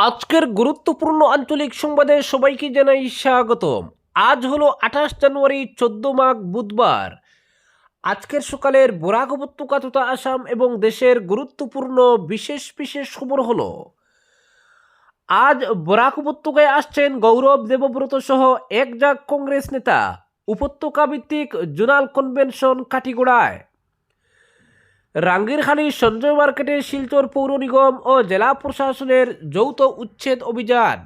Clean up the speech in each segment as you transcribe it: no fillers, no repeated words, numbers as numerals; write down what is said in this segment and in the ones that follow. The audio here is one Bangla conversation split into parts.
আজকের গুরুত্বপূর্ণ আঞ্চলিক সংবাদে সবাইকে জানাই স্বাগতম। আজ হলো 28 জানুয়ারি, 14 মাঘ, বুধবার। আজকের সকালের বরাক উপত্যকা তথা আসাম এবং দেশের গুরুত্বপূর্ণ বিশেষ বিশেষ খবর হলো, আজ বরাক উপত্যকায় আসছেন গৌরব দেবব্রত সহ এক জাক কংগ্রেস নেতা। উপত্যকা ভিত্তিক জোনাল কনভেনশন কাটিগড়ায়। রাঙ্গিরখালী সঞ্জয় মার্কেটে শিলচর পৌর নিগম ও জেলা প্রশাসনের যৌথ উচ্ছেদ অভিযান।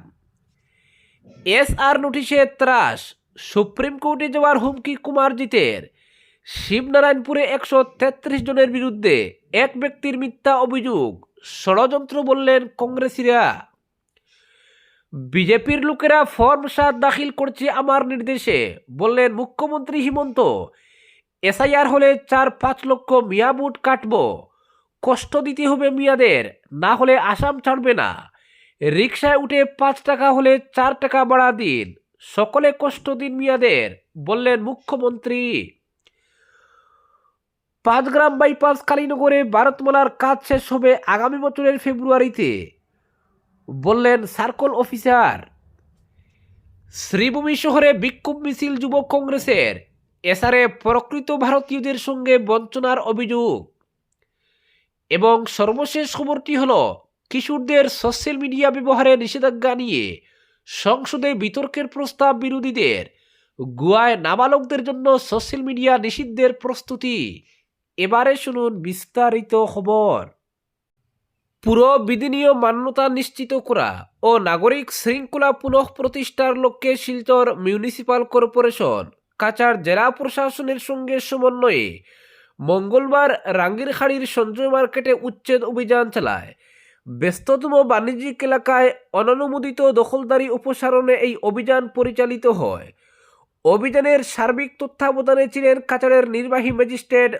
এসআর নোটিশে ত্রাস, সুপ্রিম কোর্টে যাওয়ার হুমকি কুমারজিতের। শিবনারায়ণপুরে 133 জনের বিরুদ্ধে এক ব্যক্তির মিথ্যা অভিযোগ, ষড়যন্ত্র বললেন কংগ্রেসীরা। বিজেপির লোকেরা ফর্ম 7 দাখিল করছে আমার নির্দেশে, বললেন মুখ্যমন্ত্রী হিমন্ত। এসআইআর হলে 4-5 লক্ষ মিয়া বুট কাটব, কষ্ট দিতে হবে মিয়াদের, না হলে আসাম ছাড়বে না। রিকশায় উঠে 5 টাকা হলে 4 টাকা বাড়া দিন, সকলে কষ্ট দিন মিয়াদের, বললেন মুখ্যমন্ত্রী। 5 গ্রাম বাইপাস কালীনগরে ভারতমালার কাজ শেষ হবে আগামী বছরের ফেব্রুয়ারিতে, বললেন সার্কল অফিসার। শ্রীভূমি শহরে বিক্ষোভ মিছিল যুব কংগ্রেসের। এসআরে প্রকৃত ভারতীয়দের সঙ্গে বঞ্চনার অভিযোগ। এবং সর্বশেষ খবরটি হলো, কিশোরদের সোশ্যাল মিডিয়া ব্যবহারে নিষেধাজ্ঞা নিয়ে সংসদে বিতর্কের প্রস্তাব বিরোধীদের। গোয়ায় নাবালকদের জন্য সোশ্যাল মিডিয়া নিষিদ্ধের প্রস্তুতি। এবারে শুনুন বিস্তারিত খবর। পুরো বিধিনীয় মান্যতা নিশ্চিত করা ও নাগরিক শৃঙ্খলা পুনঃ প্রতিষ্ঠার লক্ষ্যে শিলচর মিউনিসিপাল কর্পোরেশন কাছাড় জেলা প্রশাসনের সঙ্গে সমন্বয়ে মঙ্গলবার রাঙ্গিরখাড়ির সঞ্জয় মার্কেটে উচ্ছেদ অভিযান চালায়। ব্যস্ততম বাণিজ্যিক এলাকায় অননুমোদিত দখলদারি অপসারণে এই অভিযান পরিচালিত হয়। অভিযানের সার্বিক তত্ত্বাবধানে ছিলেন কাছাড়ের নির্বাহী ম্যাজিস্ট্রেট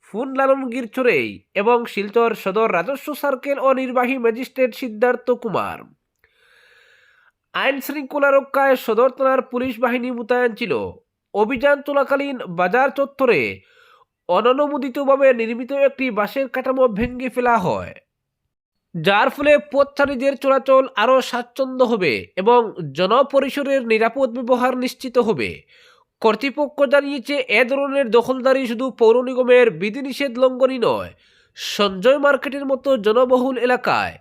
ফুনলালন গিরচুরেই এবং শিলচর সদর রাজস্ব সার্কেল ও নির্বাহী ম্যাজিস্ট্রেট সিদ্ধার্থ কুমার। আইন শৃঙ্খলা রক্ষায় সদর থানার পুলিশ বাহিনী মোতায়েন ছিল। অভিযান চলাকালীন বাজার চত্বরে অননুমোদিতভাবে নির্মিত একটি বাঁশের কাঠামো ভেঙে ফেলা হয়, যার ফলে পথচারীদের চলাচল আরও স্বাচ্ছন্দ্য হবে এবং জনপরিসরের নিরাপদ ব্যবহার নিশ্চিত হবে। কর্তৃপক্ষ জানিয়েছে, এ ধরনের দখলদারি শুধু পৌর নিগমের বিধিনিষেধ লঙ্ঘনই নয়, সঞ্জয় মার্কেটের মতো জনবহুল এলাকায়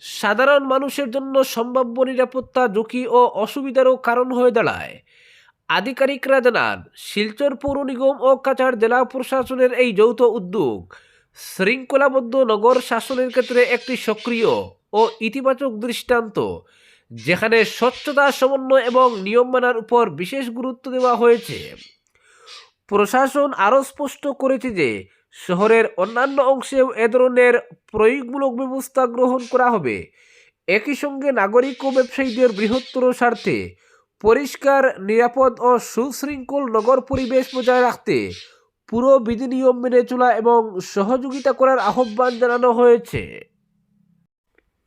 সাধারণ মানুষের জন্য সম্ভাব্য নিরাপত্তা ঝুঁকি ও অসুবিধারও কারণ হয়ে দাঁড়ায়। আধিকারিকরা জানান, শিলচর পৌর নিগম ও কাছাড় জেলা প্রশাসনের এই যৌথ উদ্যোগ শৃঙ্খলাবদ্ধ নগর শাসনের ক্ষেত্রে একটি সক্রিয় ও ইতিবাচক দৃষ্টান্ত, যেখানে স্বচ্ছতা, সমন্বয় এবং নিয়ম মানার উপর বিশেষ গুরুত্ব দেওয়া হয়েছে। প্রশাসন আরও স্পষ্ট করেছে যে শহরের অন্যান্য অংশেও এ ধরনের প্রয়োগমূলক ব্যবস্থা গ্রহণ করা হবে। একই সঙ্গে নাগরিক ও ব্যবসায়ীদের বৃহত্তর স্বার্থে পরিষ্কার, নিরাপদ ও সুশৃঙ্খল নগর পরিবেশ বজায় রাখতে পুরো বিধি নিয়ম মেনে চলা এবং সহযোগিতা করার আহ্বান জানানো হয়েছে।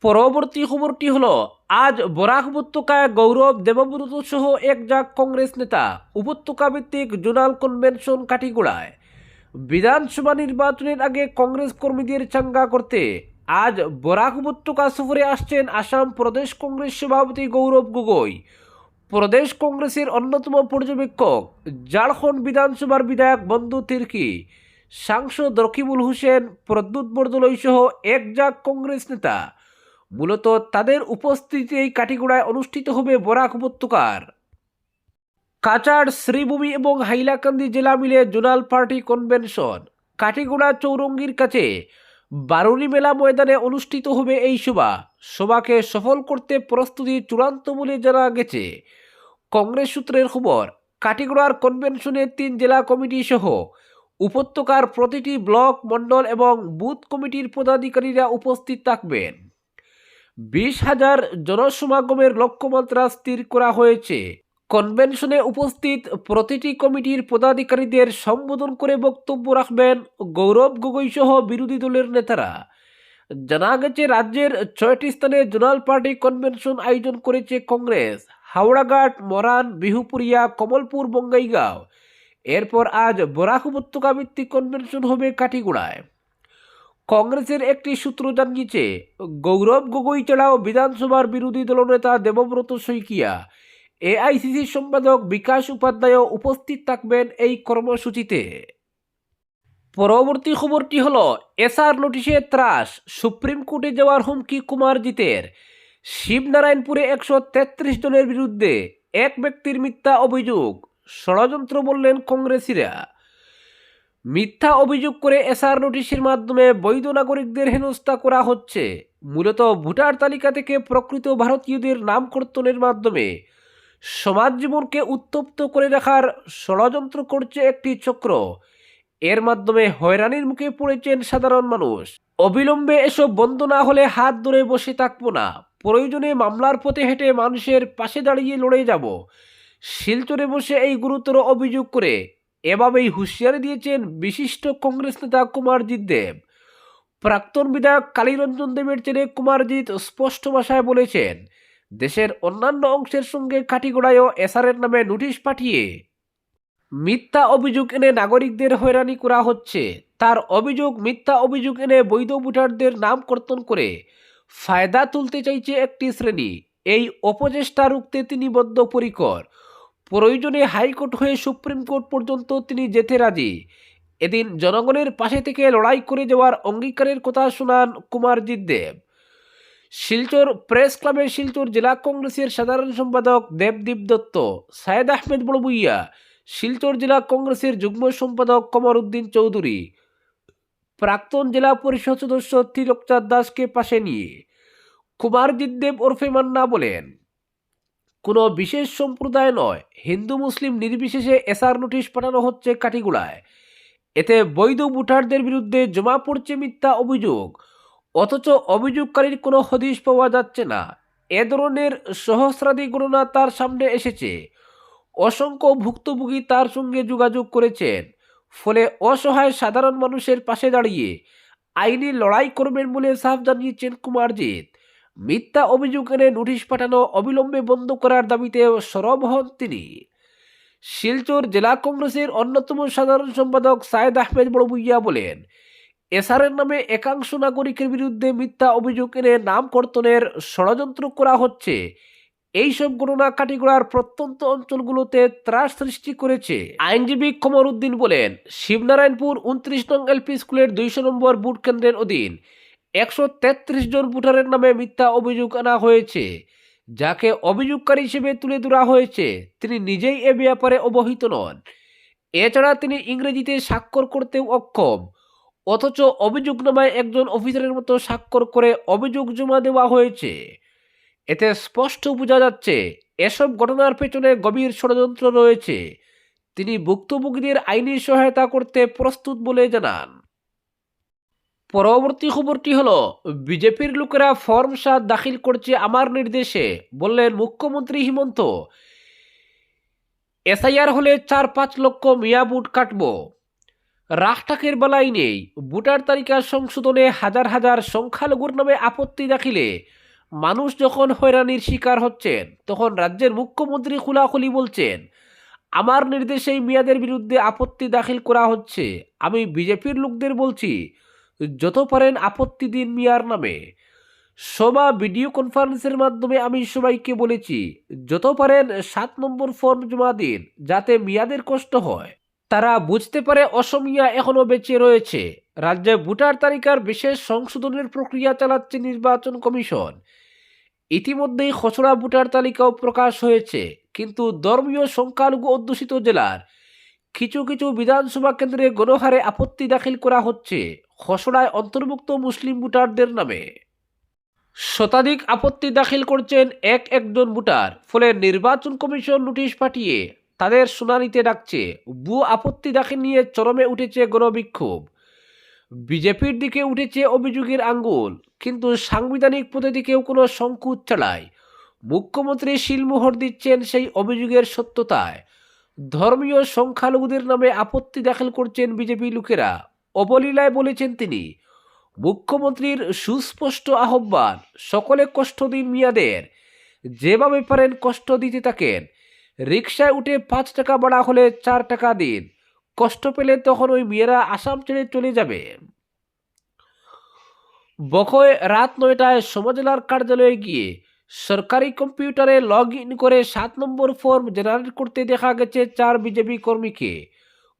পরবর্তী খবরটি হলো, আজ বরাক উপত্যকায় গৌরব দেবব্রত সহ এক জাক কংগ্রেস নেতা উপত্যকা ভিত্তিক জোনাল কনভেনশন কাটিগড়ায়। বিধানসভা নির্বাচনের আগে কংগ্রেস কর্মীদের চাঙ্গা করতে আজ বরাক উপত্যকা সফরে আসছেন আসাম প্রদেশ কংগ্রেস সভাপতি গৌরব গগৈ, প্রদেশ কংগ্রেসের অন্যতম পর্যবেক্ষক ঝাড়খণ্ড বিধানসভার বিধায়ক বন্ধু তির্কি, সাংসদ রকিবুল হোসেন, প্রদ্যুৎ বরদলৈ সহ এক জাক কংগ্রেস নেতা। মূলত তাদের উপস্থিতিতে এই কাটিগড়ায় অনুষ্ঠিত হবে বরাক উপত্যকার কাছাড়, শ্রীভূমি এবং হাইলাকান্দি জেলা মিলে জোনাল পার্টি কনভেনশন। কাটিগড়া চৌরঙ্গির কাছে বারুণী মেলা ময়দানে অনুষ্ঠিত হবে এই সভাকে সফল করতে প্রস্তুতি চূড়ান্ত বলে জানা গেছে। কংগ্রেস সূত্রের খবর, কাটিগড়ার কনভেনশনে 3 জেলা কমিটি সহ উপত্যকার প্রতিটি ব্লক, মণ্ডল এবং বুথ কমিটির পদাধিকারীরা উপস্থিত থাকবেন। 20,000 জনসমাগমের লক্ষ্যমাত্রা স্থির করা হয়েছে। কনভেনশনে উপস্থিত প্রতিটি কমিটির পদাধিকারীদের সম্বোধন করে বক্তব্য রাখবেন গৌরব গগৈ সহ বিরোধী দলের নেতারা। জানা গেছে, রাজ্যের 6টি স্থানে জোনাল পার্টি কনভেনশন আয়োজন করেছে কংগ্রেস: হাওড়াঘাট, মরান, বিহুপুরিয়া, কমলপুর, বঙ্গাইগাঁও। এরপর আজ বরাক উপত্যকা ভিত্তিক কনভেনশন হবে কাটিগড়ায়। কংগ্রেসের একটি সূত্র জানিয়েছে, গৌরব গগৈ ছাড়াও বিধানসভার বিরোধী দলনেতা দেবব্রত শইকিয়া, এআইসিসি সম্পাদক বিকাশ উপাধ্যায় উপস্থিত থাকবেন এই কর্মসূচিতে। পরবর্তী খবরটি হল, এসআর নোটিশে ত্রাস, সুপ্রিম কোর্টে যাওয়ার হুমকি কুমারজিতের। শিবনারায়ণপুরে 133 জনের বিরুদ্ধে এক ব্যক্তির মিথ্যা অভিযোগ, ষড়যন্ত্র বললেন কংগ্রেসীরা। মিথ্যা অভিযোগ করে এসআর নোটিশের মাধ্যমে বৈধ নাগরিকদের হেনস্থা করা হচ্ছে। মূলত ভোটার তালিকা থেকে প্রকৃত ভারতীয়দের নাম কর্তনের মাধ্যমে সমাজ জীবনকে উত্তপ্ত করে রাখার ষড়যন্ত্র করছে একটি চক্র। এর মাধ্যমে হয়রানির মুখে পড়েছেন সাধারণ মানুষ। অবিলম্বে এসব বন্ধ না হলে হাত ধরে বসে থাকবো না, প্রয়োজনে মামলার পথে হেঁটে মানুষের পাশে দাঁড়িয়ে লড়ে যাব, শিলচরে বসে এই গুরুতর অভিযোগ করে এভাবেই হুঁশিয়ারি দিয়েছেন বিশিষ্ট কংগ্রেস নেতা কুমারজিৎ দেব। প্রাক্তন বিধায়ক কালীরঞ্জন দেবের ছেলে কুমারজিৎ স্পষ্ট ভাষায় বলেছেন, দেশের অন্যান্য অংশের সঙ্গে কাঠিগড়ায়ও এসআরের নামে নোটিশ পাঠিয়ে মিথ্যা অভিযোগ এনে নাগরিকদের হয়রানি করা হচ্ছে। তার অভিযোগ, মিথ্যা অভিযোগ এনে বৈধ ভোটারদের নাম কর্তন করে ফায়দা তুলতে চাইছে একটি শ্রেণী। এই অপচেষ্টা রুখতে তিনি বদ্ধপরিকর। প্রয়োজনে হাইকোর্ট হয়ে সুপ্রিম কোর্ট পর্যন্ত তিনি যেতে রাজি। এদিন জনগণের পাশে থেকে লড়াই করে যাওয়ার অঙ্গীকারের কথা শোনান কুমারজিৎ দেব। শিলচর প্রেস ক্লাবে শিলচর জেলা কংগ্রেসের সাধারণ সম্পাদক দেবদীপ দত্ত, সায়েদ আহমেদ বড়বুইয়া, শিলচর জেলা কংগ্রেসের যুগ্ম সম্পাদক কমর উদ্দিন চৌধুরী, প্রাক্তন জেলা পরিষদ সদস্য তিলকচাঁদ দাসকে পাশে নিয়ে কুমারজিৎ দেব ওরফে মান্না বলেন, কোনো বিশেষ সম্প্রদায় নয়, হিন্দু মুসলিম নির্বিশেষে এসআর নোটিশ পাঠানো হচ্ছে কাঠিগোড়ায়। এতে বৈধ ভোটারদের বিরুদ্ধে জমা পড়ছে মিথ্যা অভিযোগ, অথচ অভিযোগকারীর কোনো হদিশ পাওয়া যাচ্ছে না। এ ধরনের সহস্রাধিক ঘটনা তার সামনে এসেছে। অসংখ্য ভুক্তভোগী তার সঙ্গে যোগাযোগ করেছেন। ফলে অসহায় সাধারণ মানুষের পাশে দাঁড়িয়ে আইনি লড়াই করবেন বলে সাফ জানিয়েছেন কুমারজিৎ। মিথ্যা অভিযোগ এনে নোটিশ পাঠানো অবিলম্বে বন্ধ করার দাবিতে সরব হন তিনি। শিলচর জেলা কংগ্রেসের অন্যতম সাধারণ সম্পাদক সায়েদ আহমেদ বড়বুইয়া বলেন, এসআরের নামে একাংশ নাগরিকের বিরুদ্ধে মিথ্যা অভিযোগ এনে নাম কর্তনের ষড়যন্ত্র করা হচ্ছে। এইসব ঘটনা কাটিগড়ার প্রত্যন্ত অঞ্চলগুলোতে ত্রাস সৃষ্টি করেছে। আইনজীবী কমর উদ্দিন বলেন, শিবনারায়ণপুর 29 নং এলপি স্কুলের 200 নম্বর ভোট কেন্দ্রের অধীন 133 জন ভোটারের নামে মিথ্যা অভিযোগ আনা হয়েছে। যাকে অভিযোগকারী হিসেবে তুলে ধরা হয়েছে তিনি নিজেই এ ব্যাপারে অবহিত নন। এছাড়া তিনি ইংরেজিতে স্বাক্ষর করতেও অক্ষম, অথচ অভিযোগনামায় একজন অফিসারের মতো স্বাক্ষর করে অভিযোগ জমা দেওয়া হয়েছে। এতে স্পষ্ট বোঝা যাচ্ছে এসব ঘটনার পেছনে গভীর ষড়যন্ত্র রয়েছে। তিনি ভুক্তভোগীদের আইনি সহায়তা করতে প্রস্তুত বলে জানান। পরবর্তী খবরটি হলো, বিজেপির লোকেরা ফর্ম 7 দাখিল করছে আমার নির্দেশে, বললেন মুখ্যমন্ত্রী হিমন্ত। এসআইআর হলে 4-5 লক্ষ মিয়া বুট কাটব। রাষ্ট্রাকের বেলাই নেই, ভোটার তালিকা সংশোধনে হাজার হাজার সংখ্যালঘুর নামে আপত্তি দাখিলে মানুষ যখন হয়রানির শিকার হচ্ছেন, তখন রাজ্যের মুখ্যমন্ত্রী খোলাখুলি বলছেন, আমার নির্দেশেই মিয়াদের বিরুদ্ধে আপত্তি দাখিল করা হচ্ছে। আমি বিজেপির লোকদের বলছি, যত পারেন আপত্তি দিন মিয়ার নামে। সভা ভিডিও কনফারেন্সের মাধ্যমে আমি সবাইকে বলেছি, যত পারেন 7 নম্বর ফর্ম জমা দিন, যাতে মিয়াদের কষ্ট হয়, তারা বুঝতে পারে অসমিয়া এখনো বেঁচে রয়েছে। রাজ্যে ভোটার তালিকার বিশেষ সংশোধনের প্রক্রিয়া চালাচ্ছে নির্বাচন কমিশন। ইতিমধ্যেই খসড়া ভোটার তালিকাও প্রকাশ হয়েছে, কিন্তু ধর্মীয় সংখ্যালঘু অধ্যুষিত জেলার কিছু কিছু বিধানসভা কেন্দ্রে গণহারে আপত্তি দাখিল করা হচ্ছে খসড়ায় অন্তর্ভুক্ত মুসলিম ভোটারদের নামে। শতাধিক আপত্তি দাখিল করছেন একজন ভোটার। ফলে নির্বাচন কমিশন নোটিশ পাঠিয়ে তাদের শুনানিতে ডাকছে। ভুয়ো আপত্তি দাখিল নিয়ে চরমে উঠেছে গণবিক্ষোভ। বিজেপির দিকে উঠেছে অভিযোগের আঙ্গুল, কিন্তু সাংবিধানিক পদ্ধতিকেও কোনো সংকোচ ছাড়াই মুখ্যমন্ত্রী শিলমোহর দিচ্ছেন সেই অভিযোগের সত্যতায়। ধর্মীয় সংখ্যালঘুদের নামে আপত্তি দাখিল করছেন বিজেপি লোকেরা, অবলীলায় বলেছেন তিনি। মুখ্যমন্ত্রীর সুস্পষ্ট আহ্বান, সকলে কষ্ট দিন মিয়াদের, যেভাবে পারেন কষ্ট দিতে থাকেন। রিকশায় উঠে 5 টাকা ভাড়া হলে 4 টাকা দিন, কষ্ট পেলে তখন ওই মেয়েরা আসাম ছেড়ে চলে যাবে। বখয় রাত 9টায় সমজেলার কার্যালয়ে গিয়ে সরকারি কম্পিউটারে লগ ইন করে 7 নম্বর ফর্ম জেনারেট করতে দেখা গেছে 4 বিজেপি কর্মীকে।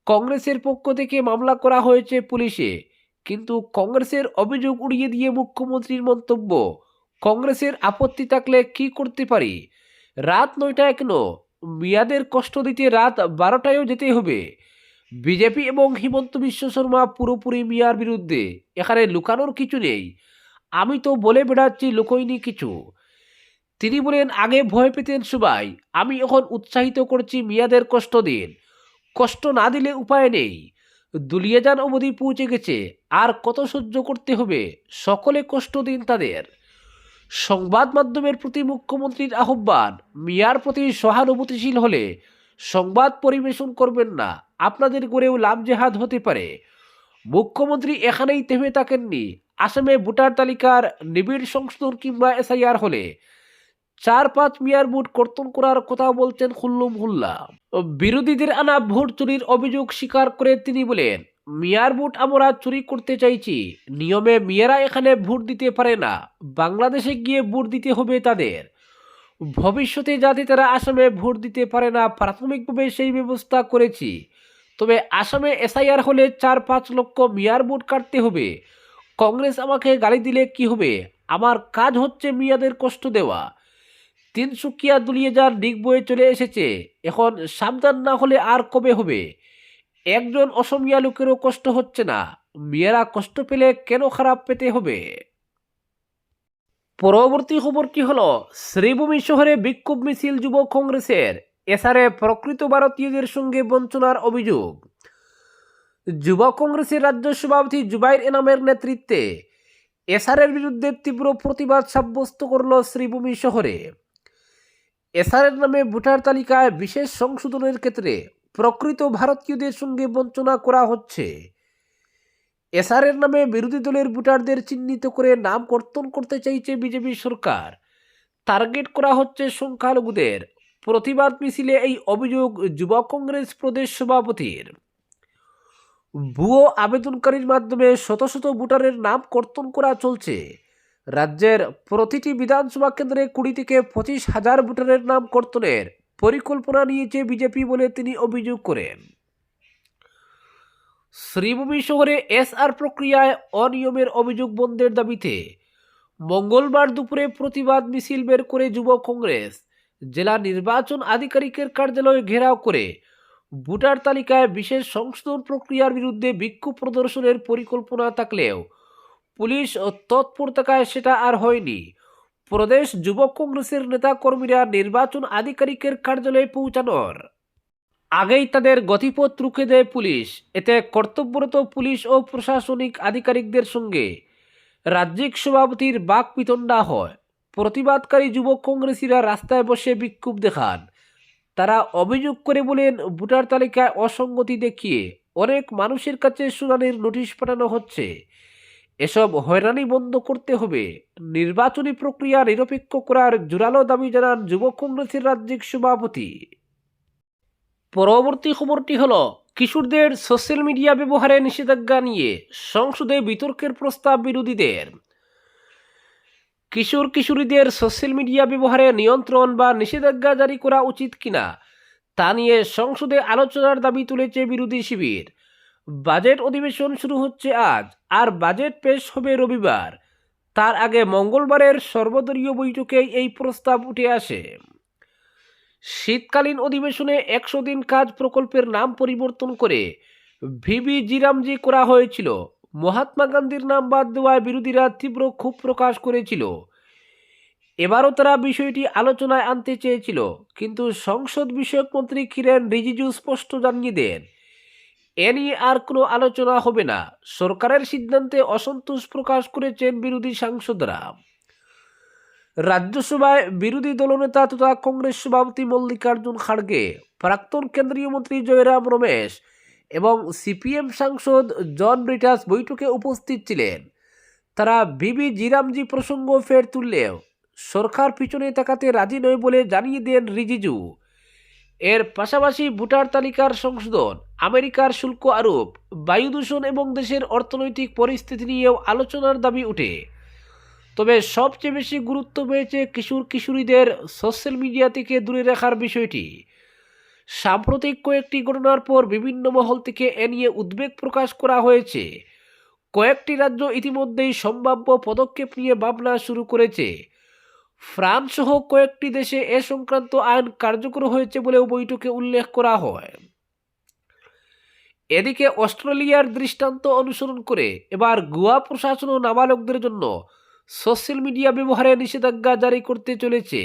কংগ্রেসের পক্ষ থেকে মামলা করা হয়েছে পুলিশে, কিন্তু কংগ্রেসের অভিযোগ উড়িয়ে দিয়ে মুখ্যমন্ত্রীর মন্তব্য, কংগ্রেসের আপত্তি থাকলে কি করতে পারি, রাত 9টায় কেন, মিয়াদের কষ্ট দিতে রাত 12টায়ও যেতে হবে। বিজেপি এবং হিমন্ত বিশ্ব শর্মা পুরোপুরি মিয়ার বিরুদ্ধে, এখানে লুকানোর কিছু নেই, আমি তো বলে বেড়াচ্ছি লুকোইনি কিছু। তিনি বলেন, আগে ভয় পেতেন সবাই, আমি এখন উৎসাহিত করছি মিয়াদের কষ্ট দিন, কষ্ট না দিলে উপায় নেই, দুলিয়ে যান অবধি পৌঁছে গেছে, আর কত সহ্য করতে হবে, সকলে কষ্ট দিন তাদের। সংবাদ মাধ্যমের প্রতি মুখ্যমন্ত্রীর আহ্বান, মিয়ার প্রতি সহানুভূতিশীল হলে সংবাদ পরিবেশন করবেন না, আপনাদের গড়েও লাভ জেহাদ হতে পারে। মুখ্যমন্ত্রী এখানেই থেমে থাকেননি, আসামে ভোটার তালিকার নিবিড় সংশোধন কিংবা এসআইআর হলে 4-5 মিয়ার ভোট কর্তন করার কথা বলছেন হুল্লুম হুল্লা। বিরোধীদের আনা ভোট চুরির অভিযোগ স্বীকার করে তিনি বলেন, মিয়ার ভোট আমরা চুরি করতে চাইছি, নিয়মে মিয়ারা এখানে ভোট দিতে পারে না, বাংলাদেশে গিয়ে ভোট দিতে হবে তাদের। ভবিষ্যতে যাতে তারা আসামে ভোট দিতে পারে না, প্রাথমিকভাবে সেই ব্যবস্থা করেছি, তবে আসামে এসআইআর হলে 4-5 লক্ষ মিয়ার ভোট কাটতে হবে। কংগ্রেস আমাকে গালি দিলে কি হবে, আমার কাজ হচ্ছে মিয়াদের কষ্ট দেওয়া। তিনসুকিয়া দুলিয়ে যার দিক বয়ে চলে এসেছে, এখন সাবধান না হলে আর কবে হবে। একজন অসমিয়া লোকেরও কষ্ট হচ্ছে না, মিয়ারা কষ্ট পেলে কেন খারাপ পেতে হবে। পরবর্তী খবরটি হলো, শ্রীভূমি শহরে বিক্ষোভ মিছিল যুব কংগ্রেসের, এসারে প্রকৃত ভারতীয়দের সঙ্গে বঞ্চনার অভিযোগ। যুব কংগ্রেসের রাজ্য সভাপতি জুবাইর এনামের নেতৃত্বে এসারের বিরুদ্ধে তীব্র প্রতিবাদ সাব্যস্ত করল শ্রীভূমি শহরে। এসআরের নামে ভোটার তালিকায় বিশেষ সংশোধনের ক্ষেত্রে প্রকৃত ভারতীয়দের সঙ্গে বঞ্চনা করা হচ্ছে। এসআরের নামে বিরোধী দলের ভোটারদের চিহ্নিত করে নাম কর্তন করতে চাইছে বিজেপি সরকার, টার্গেট করা হচ্ছে সংখ্যালঘুদের। প্রতিবাদ মিছিলে এই অভিযোগ যুব কংগ্রেস প্রদেশ সভাপতির। ভুয়ো আবেদনকারীর মাধ্যমে শত শত ভোটারের নাম কর্তন করা চলছে। রাজ্যের প্রতিটি বিধানসভা কেন্দ্রে 20 থেকে 25,000 ভোটারের নাম কর্তনের পরিকল্পনা নিয়েছে বিজেপি বলে তিনি অভিযোগ করেন। শ্রীভূমি শহরে এসআর প্রক্রিয়ায় অনিয়মের অভিযোগ বন্ধের দাবিতে মঙ্গলবার দুপুরে প্রতিবাদ মিছিল বের করে যুব কংগ্রেস জেলা নির্বাচন আধিকারিকের কার্যালয় ঘেরাও করে ভোটার তালিকায় বিশেষ সংশোধন প্রক্রিয়ার বিরুদ্ধে বিক্ষোভ প্রদর্শনের পরিকল্পনা থাকলেও পুলিশ তৎপর থাকায় সেটা আর হয়নি। প্রদেশ যুব কংগ্রেসের নেতা কর্মীরা নির্বাচন আধিকারিকের কার্যালয়ে পৌঁছানোর আগেই তাদের গতিপথ রুখে দেয় পুলিশ। এতে কর্তব্যরত পুলিশ ও প্রশাসনিক আধিকারিকদের সঙ্গে রাজ্যিক সভাপতির বাকবিতণ্ডা হয়। প্রতিবাদকারী যুব কংগ্রেসীরা রাস্তায় বসে বিক্ষোভ দেখান। তারা অভিযোগ করে বলেন, ভোটার তালিকায় অসঙ্গতি দেখিয়ে অনেক মানুষের কাছে শুনানির নোটিশ পাঠানো হচ্ছে, এসব হয়রানি বন্ধ করতে হবে, নির্বাচনী প্রক্রিয়া নিরপেক্ষ করার জোরালো দাবি জানান যুব কংগ্রেসের রাজ্যিক সভাপতি। পরবর্তী খবরটি হলো, কিশোরদের সোশ্যাল মিডিয়া ব্যবহারে নিষেধাজ্ঞা নিয়ে সংসদে বিতর্কের প্রস্তাব বিরোধীদের। কিশোর কিশোরীদের সোশ্যাল মিডিয়া ব্যবহারে নিয়ন্ত্রণ বা নিষেধাজ্ঞা জারি করা উচিত কিনা তা নিয়ে সংসদে আলোচনার দাবি তুলেছে বিরোধী শিবির। বাজেট অধিবেশন শুরু হচ্ছে আজ, আর বাজেট পেশ হবে রবিবার। তার আগে মঙ্গলবারের সর্বদলীয় বৈঠকে এই প্রস্তাব উঠে আসে। শীতকালীন অধিবেশনে 100 দিন কাজ প্রকল্পের নাম পরিবর্তন করে ভিবি জিরামজি করা হয়েছিল। মহাত্মা গান্ধীর নাম বাদ দেওয়ায় বিরোধীরা তীব্র ক্ষোভ প্রকাশ করেছিল। এবারও তারা বিষয়টি আলোচনায় আনতে চেয়েছিল, কিন্তু সংসদ বিষয়ক মন্ত্রী কিরেন রিজিজু স্পষ্ট জানিয়ে দেন, এ নিয়ে আর কোনো আলোচনা হবে না। সরকারের সিদ্ধান্তে অসন্তোষ প্রকাশ করেছেন বিরোধী সাংসদরা। রাজ্যসভায় বিরোধী দলনেতা তথা কংগ্রেস সভাপতি মল্লিকার্জুন খাড়গে, প্রাক্তন কেন্দ্রীয় মন্ত্রী জয়রাম রমেশ এবং সিপিএম সাংসদ জন ব্রিটাস বৈঠকে উপস্থিত ছিলেন। তারা ভিবি জিরামজি প্রসঙ্গ ফের তুললেও সরকার পিছনে তাকাতে রাজি নয় বলে জানিয়ে দেন রিজিজু। এর পাশাপাশি ভোটার তালিকার সংশোধন, আমেরিকার শুল্ক আরোপ, বায়ু দূষণ এবং দেশের অর্থনৈতিক পরিস্থিতি নিয়েও আলোচনার দাবি ওঠে। তবে সবচেয়ে বেশি গুরুত্ব পেয়েছে কিশোর কিশোরীদের সোশ্যাল মিডিয়া থেকে দূরে রাখার বিষয়টি। সাম্প্রতিক কয়েকটি ঘটনার পর বিভিন্ন মহল থেকে এ নিয়ে উদ্বেগ প্রকাশ করা হয়েছে। কয়েকটি রাজ্য ইতিমধ্যেই সম্ভাব্য পদক্ষেপ নিয়ে ভাবনা শুরু করেছে। ফ্রান্স সহ কয়েকটি দেশে এ সংক্রান্ত আইন কার্যকর হয়েছে বলেও বৈঠকে উল্লেখ করা হয়। এদিকে অস্ট্রেলিয়ার দৃষ্টান্ত অনুসরণ করে এবার গোয়া প্রশাসনও নাবালকদের জন্য সোশ্যাল মিডিয়া ব্যবহারে নিষেধাজ্ঞা জারি করতে চলেছে।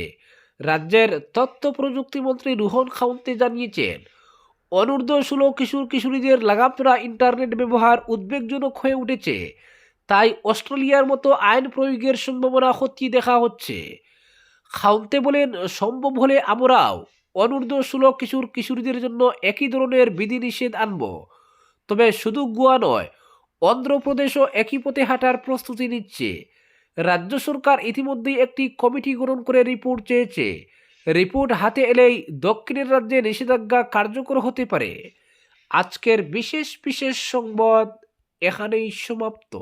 রাজ্যের তথ্য প্রযুক্তি মন্ত্রী রোহন খাউন্তে জানিয়েছেন, অনূর্ধ্ব-16 কিশোর কিশোরীদের লাগামছড়া ইন্টারনেট ব্যবহার উদ্বেগজনক হয়ে উঠেছে। তাই অস্ট্রেলিয়ার মতো আইন প্রয়োগের সম্ভাবনা খতিয়ে দেখা হচ্ছে। খাউন্তে বলেন, সম্ভব হলে আমরাও অনূর্ধ্ব-16 কিশোর কিশোরীদের জন্য একই ধরনের বিধিনিষেধ আনব। তবে শুধু গোয়া নয়, অন্ধ্রপ্রদেশও একই পথে হাঁটার প্রস্তুতি নিচ্ছে। রাজ্য সরকার ইতিমধ্যেই একটি কমিটি গঠন করে রিপোর্ট চেয়েছে। রিপোর্ট হাতে এলেই দক্ষিণের রাজ্যে নিষেধাজ্ঞা কার্যকর হতে পারে। আজকের বিশেষ সংবাদ এখানেই সমাপ্ত।